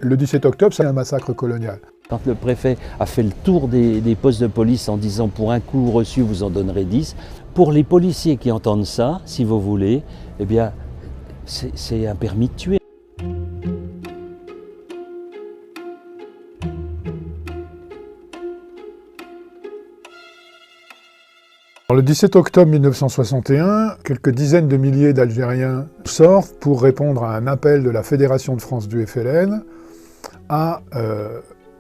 Le 17 octobre, c'est un massacre colonial. Quand le préfet a fait le tour des postes de police en disant pour un coup reçu vous en donnerez 10, pour les policiers qui entendent ça, si vous voulez, eh bien c'est un permis de tuer. Le 17 octobre 1961, quelques dizaines de milliers d'Algériens sortent pour répondre à un appel de la Fédération de France du FLN à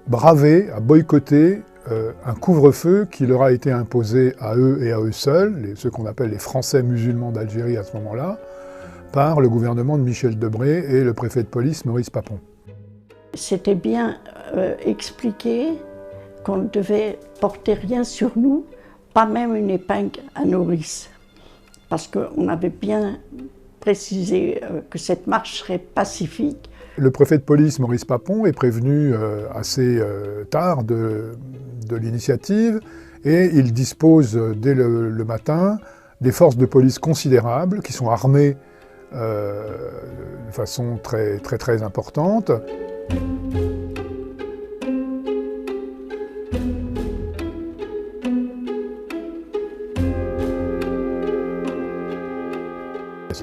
braver, à boycotter un couvre-feu qui leur a été imposé à eux et à eux seuls, ceux qu'on appelle les Français musulmans d'Algérie à ce moment-là, par le gouvernement de Michel Debré et le préfet de police Maurice Papon. C'était bien expliqué qu'on ne devait porter rien sur nous, pas même une épingle à nourrice, parce qu'on avait bien précisé que cette marche serait pacifique. Le préfet de police Maurice Papon est prévenu assez tard de l'initiative et il dispose dès le matin des forces de police considérables qui sont armées de façon très importante.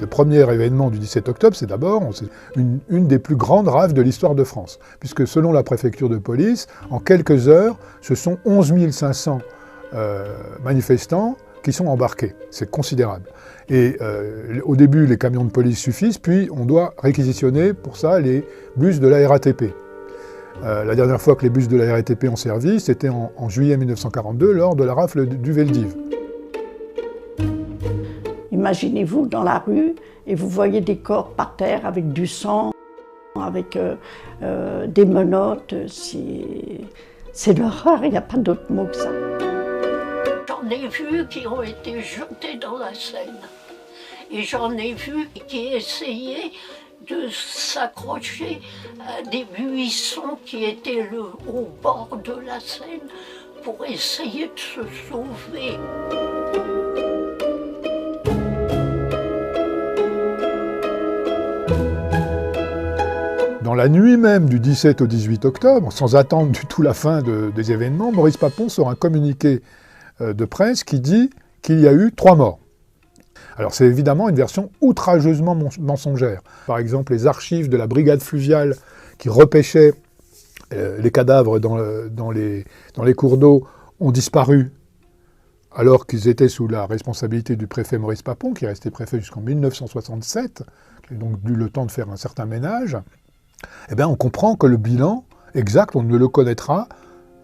Le premier événement du 17 octobre, c'est d'abord une des plus grandes raves de l'histoire de France, puisque selon la préfecture de police, en quelques heures, ce sont 11 500 manifestants qui sont embarqués. C'est considérable. Et au début, les camions de police suffisent, puis on doit réquisitionner pour ça les bus de la RATP. La dernière fois que les bus de la RATP ont servi, c'était en juillet 1942, lors de la rafle du Veldiv. Imaginez-vous dans la rue et vous voyez des corps par terre avec du sang, avec des menottes. C'est l'horreur, il n'y a pas d'autre mot que ça. J'en ai vu qui ont été jetés dans la Seine. Et j'en ai vu qui essayaient de s'accrocher à des buissons qui étaient au bord de la Seine pour essayer de se sauver. Dans la nuit même du 17 au 18 octobre, sans attendre du tout la fin des événements, Maurice Papon sort un communiqué de presse qui dit qu'il y a eu 3 morts. Alors c'est évidemment une version outrageusement mensongère. Par exemple, les archives de la brigade fluviale qui repêchait les cadavres dans les cours d'eau ont disparu alors qu'ils étaient sous la responsabilité du préfet Maurice Papon, qui est resté préfet jusqu'en 1967, qui a donc eu le temps de faire un certain ménage. Eh bien, on comprend que le bilan exact, on ne le connaîtra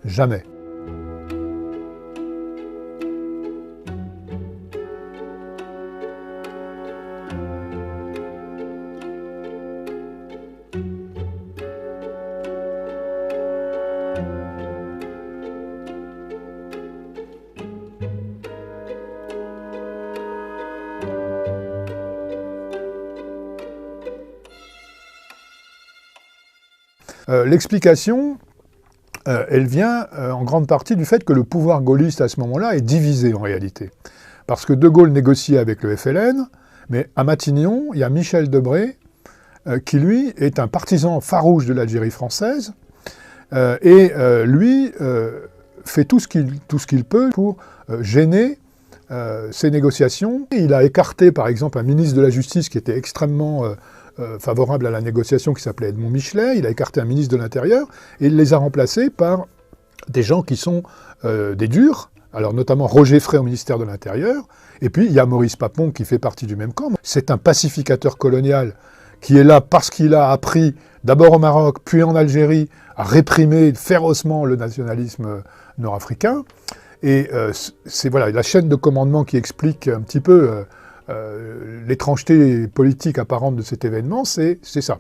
jamais. L'explication, elle vient en grande partie du fait que le pouvoir gaulliste à ce moment-là est divisé en réalité. Parce que De Gaulle négociait avec le FLN, mais à Matignon, il y a Michel Debré, qui lui est un partisan farouche de l'Algérie française, et lui fait tout ce qu'il peut pour gêner ces négociations. Il a écarté par exemple un ministre de la Justice qui était extrêmement favorable à la négociation, qui s'appelait Edmond Michelet. Il a écarté un ministre de l'Intérieur et il les a remplacés par des gens qui sont des durs, alors notamment Roger Frey au ministère de l'Intérieur, et puis il y a Maurice Papon qui fait partie du même camp. C'est un pacificateur colonial qui est là parce qu'il a appris, d'abord au Maroc, puis en Algérie, à réprimer férocement le nationalisme nord-africain. Et c'est voilà, la chaîne de commandement qui explique un petit peu l'étrangeté politique apparente de cet événement, c'est ça.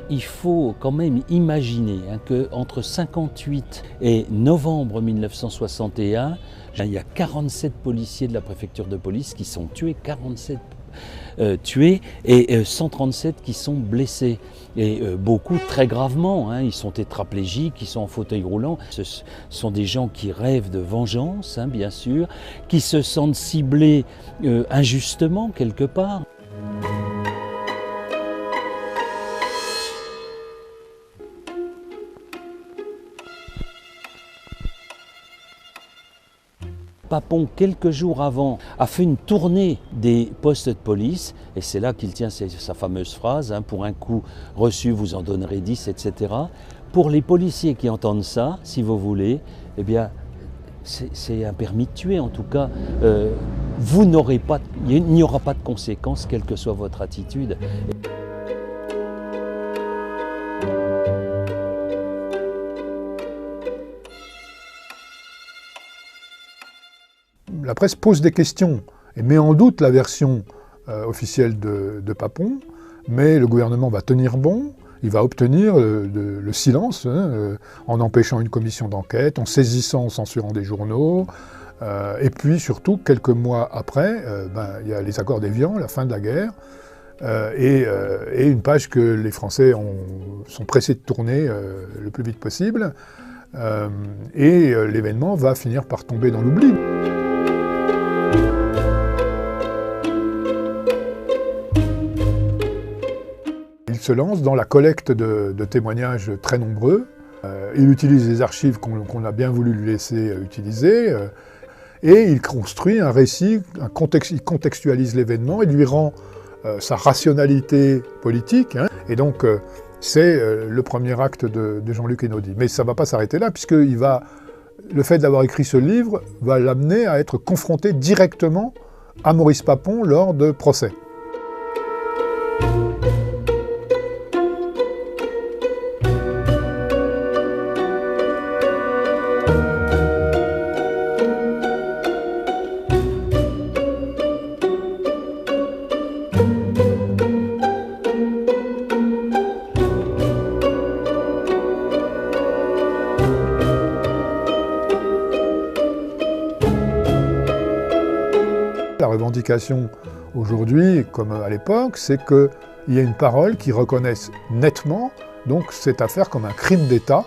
Il faut quand même imaginer qu'entre 1958 et novembre 1961, il y a 47 policiers de la préfecture de police qui sont tués, 47 tués et 137 qui sont blessés. Et beaucoup très gravement, hein, ils sont tétraplégiques, ils sont en fauteuil roulant. Ce sont des gens qui rêvent de vengeance, hein, bien sûr, qui se sentent ciblés injustement quelque part. Papon, quelques jours avant, a fait une tournée des postes de police, et c'est là qu'il tient sa fameuse phrase, hein, pour un coup reçu, vous en donnerez 10, etc. Pour les policiers qui entendent ça, si vous voulez, eh bien, c'est un permis de tuer, en tout cas. Il n'y aura pas de conséquences, quelle que soit votre attitude. La presse pose des questions et met en doute la version officielle de Papon, mais le gouvernement va tenir bon, il va obtenir le silence, hein, en empêchant une commission d'enquête, en saisissant, en censurant des journaux, et puis surtout, quelques mois après, il y a les accords d'Évian, la fin de la guerre, et une page que les Français sont pressés de tourner le plus vite possible, et l'événement va finir par tomber dans l'oubli. Il se lance dans la collecte de témoignages très nombreux. Il utilise les archives qu'on a bien voulu lui laisser utiliser. Et il construit un récit, il contextualise l'événement, il lui rend sa rationalité politique. Hein. Et donc, c'est le premier acte de Jean-Luc Einaudi. Mais ça ne va pas s'arrêter là, puisque le fait d'avoir écrit ce livre va l'amener à être confronté directement à Maurice Papon lors de procès. La revendication aujourd'hui, comme à l'époque, c'est qu'il y a une parole qui reconnaisse nettement donc cette affaire comme un crime d'État.